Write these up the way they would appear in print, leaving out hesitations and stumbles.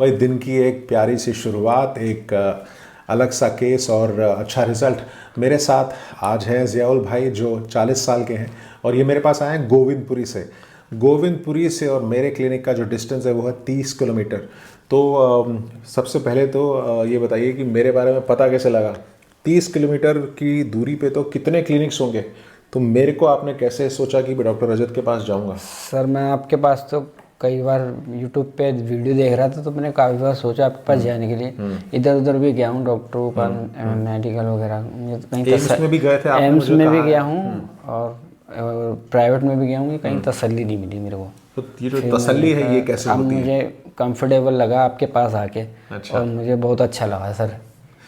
भाई दिन की एक प्यारी सी शुरुआत, एक अलग सा केस और अच्छा रिजल्ट। मेरे साथ आज है ज़ियाउल भाई जो 40 साल के हैं और ये मेरे पास आए हैं गोविंदपुरी से और मेरे क्लिनिक का जो डिस्टेंस है वो है 30 किलोमीटर। तो सबसे पहले तो ये बताइए कि मेरे बारे में पता कैसे लगा? 30 किलोमीटर की दूरी पे तो कितने क्लिनिक्स होंगे, तो मेरे को आपने कैसे सोचा कि मैं डॉक्टर रजत के पास जाऊंगा? सर मैं आपके पास तो कई बार यूट्यूब पे वीडियो देख रहा था, तो मैंने काफ़ी बार सोचा आपके पास जाने के लिए। इधर उधर भी गया हूँ, डॉक्टरों का मेडिकल वगैरह, मुझे तो कहीं एम्स में भी गए थे आपने? एम्स मुझे में भी कहा गया है। हूँ और प्राइवेट में भी गया हूँ, कहीं तसल्ली नहीं मिली मेरे को। तो ये जो फिर तसल्ली मैंने है ये कहा, कैसे अब होती है? मुझे कंफर्टेबल लगा आपके पास आके। अच्छा। और मुझे बहुत अच्छा लगा सर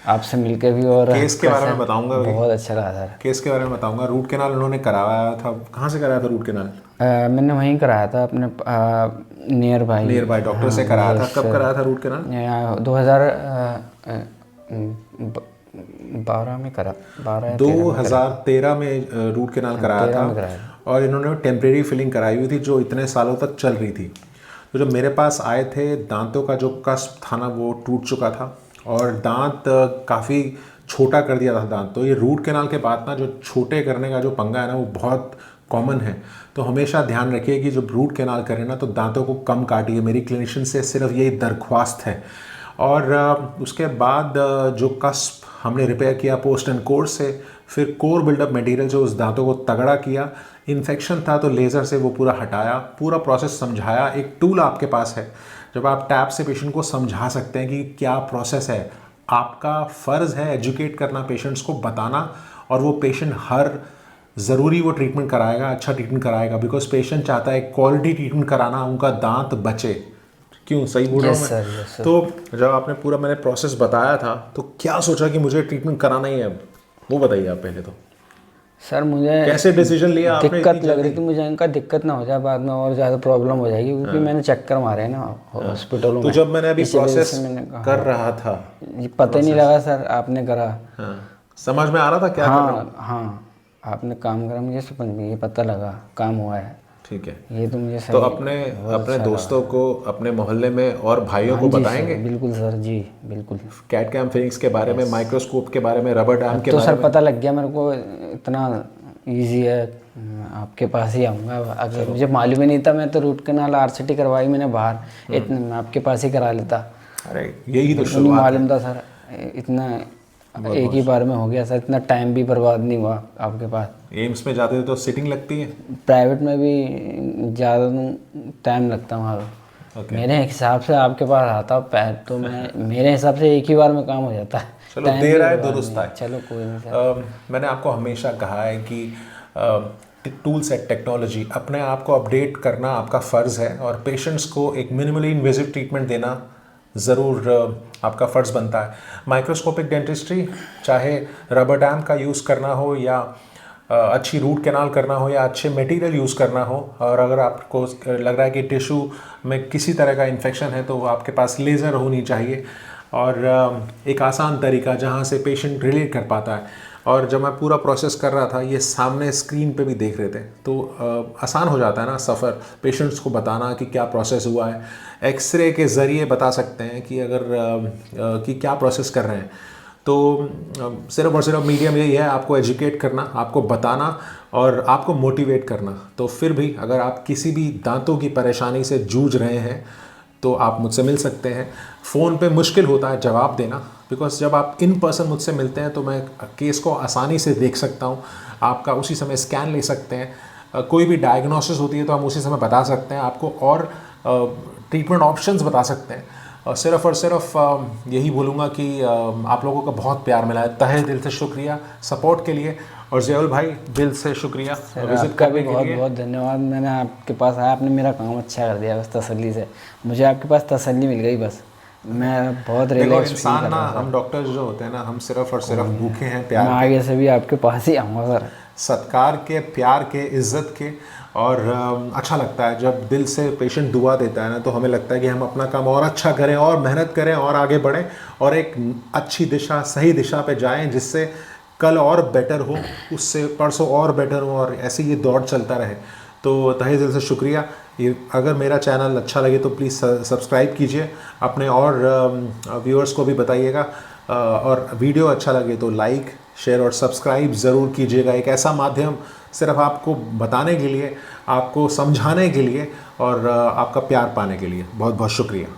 आपसे मिलके भी, और केस के बारे में बताऊंगा भाई। बहुत अच्छा लगा सर। केस के बारे में बताऊंगा। रूट कैनाल उन्होंने करवाया था, कहाँ से कराया था रूट कैनाल? मैंने वहीं कराया था अपने near by. Near by doctor से कराया था। कब कराया था रूट कैनाल? 2012 में करा, 12 या 13 में करा। 2013 में रूट कैनाल कराया 13 था में कराया था। और इन्होंने टेम्परेरी फिलिंग कराई हुई थी जो इतने सालों तक चल रही थी। तो जब मेरे पास आए थे, दांतों का जो कस्प था ना वो टूट चुका था और दांत काफ़ी छोटा कर दिया था दांत। तो ये रूट कैनाल के बाद ना जो छोटे करने का जो पंगा है ना वो बहुत कॉमन है। तो हमेशा ध्यान रखिए कि जब रूट कैनाल करें ना तो दांतों को कम काटिए। मेरी क्लिनिशियन से सिर्फ यही दरख्वास्त है। और उसके बाद जो कस्प हमने रिपेयर किया पोस्ट एंड कोर से, फिर कोर बिल्डअप मटेरियल से उस दांतों को तगड़ा किया। इन्फेक्शन था तो लेज़र से वो पूरा हटाया, पूरा प्रोसेस समझाया। एक टूल आपके पास है जब आप टैब से पेशेंट को समझा सकते हैं कि क्या प्रोसेस है। आपका फ़र्ज़ है एजुकेट करना, पेशेंट्स को बताना, और वो पेशेंट हर ज़रूरी वो ट्रीटमेंट कराएगा, अच्छा ट्रीटमेंट कराएगा, बिकॉज पेशेंट चाहता है क्वालिटी ट्रीटमेंट कराना, उनका दांत बचे। क्यों, सही बोल रहा हूँ मैं? Yes sir. तो जब आपने पूरा मैंने प्रोसेस बताया था तो क्या सोचा कि मुझे ट्रीटमेंट कराना ही है अब? वो बताइए आप पहले तो। सर मुझे कैसे डिसीजन लिया आपने दिक्कत इतनी लग रही जल्दी? थी, मुझे इनका दिक्कत ना हो जाए बाद में और ज़्यादा प्रॉब्लम हो जाएगी, क्योंकि मैंने चक्कर मारे हैं ना हॉस्पिटलों तो में। जब मैंने अभी इस वजह प्रोसेस से मैंने कहा कर रहा था, ये पता ही नहीं लगा सर आपने करा। हाँ, समझ में आ रहा था क्या कर रहा हूँ? हाँ आपने काम करा, मुझे समझ में ये पता लगा काम हुआ है। ठीक है। ये तो मुझे तो सही अपने बहुत अपने अच्छा दोस्तों लगा। को, अपने मोहल्ले में और भाइयों हाँ को जी बताएंगे सर, बिल्कुल सर जी, बिल्कुल। कैट कैम फिनिक्स के बारे में, माइक्रोस्कोप के बारे में, रबर डैम अब के तो बारे सर में। पता लग गया मेरे को, इतना इजी है। आपके पास ही आऊँगा। अगर मुझे मालूम ही नहीं था, मैं तो रूट कैनाल आरसीटी करवाई मैंने बाहर, इतने मैं आपके पास ही करा लेता। अरे यही तो बिल्कुल नहीं शुरुआत है। मालूम था सर, इतना बहुत एक ही बहुत। बार में हो गया सर, इतना टाइम भी बर्बाद नहीं हुआ आपके पास। एम्स में जाते थे तो सिटिंग लगती है। प्राइवेट में भी ज़्यादा टाइम लगता वहाँ पे। ओके। मेरे हिसाब से आपके पास आता तो मैं, मेरे हिसाब से एक ही बार में काम हो जाता है। चलो, टाइम देर भी आए बर्बाद दुरुस्त नहीं है। आए। चलो कोई नहीं सर। मैंने आपको हमेशा कहा है कि टूल्स एंड टेक्नोलॉजी, अपने आप को अपडेट करना आपका फ़र्ज़ है और पेशेंट्स को एक मिनिमली इन्वेजिव ट्रीटमेंट देना ज़रूर आपका फ़र्ज़ बनता है। माइक्रोस्कोपिक डेंटिस्ट्री, चाहे रबर डैम का यूज़ करना हो या अच्छी रूट कैनाल करना हो या अच्छे मटेरियल यूज़ करना हो, और अगर आपको लग रहा है कि टिश्यू में किसी तरह का इन्फेक्शन है तो आपके पास लेज़र होनी चाहिए और एक आसान तरीका जहाँ से पेशेंट रिलेट कर पाता है। और जब मैं पूरा प्रोसेस कर रहा था ये सामने स्क्रीन पे भी देख रहे थे तो आसान हो जाता है ना सफ़र, पेशेंट्स को बताना कि क्या प्रोसेस हुआ है। एक्सरे के ज़रिए बता सकते हैं कि अगर कि क्या प्रोसेस कर रहे हैं। तो सिर्फ और सिर्फ मीडियम यही है, आपको एजुकेट करना, आपको बताना और आपको मोटिवेट करना। तो फिर भी अगर आप किसी भी दांतों की परेशानी से जूझ रहे हैं तो आप मुझसे मिल सकते हैं। फ़ोन पे मुश्किल होता है जवाब देना, बिकॉज़ जब आप इन पर्सन मुझसे मिलते हैं तो मैं केस को आसानी से देख सकता हूँ, आपका उसी समय स्कैन ले सकते हैं, कोई भी डायग्नोसिस होती है तो हम उसी समय बता सकते हैं आपको और ट्रीटमेंट ऑप्शंस बता सकते हैं। सिर्फ़ और सिर्फ यही बोलूँगा कि आप लोगों का बहुत प्यार मिला है, तहे दिल से शुक्रिया सपोर्ट के लिए। और ज़ियाउल भाई, दिल से शुक्रिया विज़िट आपका भी करने के बहुत लिए। बहुत धन्यवाद। मैंने आपके पास आया, आपने मेरा काम अच्छा कर दिया बस तसल्ली से। मुझे आपके पास तसल्ली मिल गई बस, मैं बहुत देखो रिलैक्स फील इंसान कर ना, रहा हूँ हम सर। डॉक्टर्स जो होते हैं ना, हम सिर्फ और सिर्फ भूखे हैं मैं प्यार के, आगे से भी आपके पास ही आऊँगा सर। सत्कार के, प्यार के, इज्जत के। और अच्छा लगता है जब दिल से पेशेंट दुआ देता है ना, तो हमें लगता है कि हम अपना काम और अच्छा करें और मेहनत करें और आगे बढ़ें और एक अच्छी दिशा, सही दिशा पे जाएं, जिससे कल और बेटर हो, उससे परसों और बेटर हो और ऐसे ये दौड़ चलता रहे। तो तहे दिल से शुक्रिया। ये अगर मेरा चैनल अच्छा लगे तो प्लीज़ सब्सक्राइब कीजिए, अपने और व्यूअर्स को भी बताइएगा, और वीडियो अच्छा लगे तो लाइक, शेयर और सब्सक्राइब ज़रूर कीजिएगा। एक ऐसा माध्यम सिर्फ आपको बताने के लिए, आपको समझाने के लिए और आपका प्यार पाने के लिए। बहुत बहुत शुक्रिया।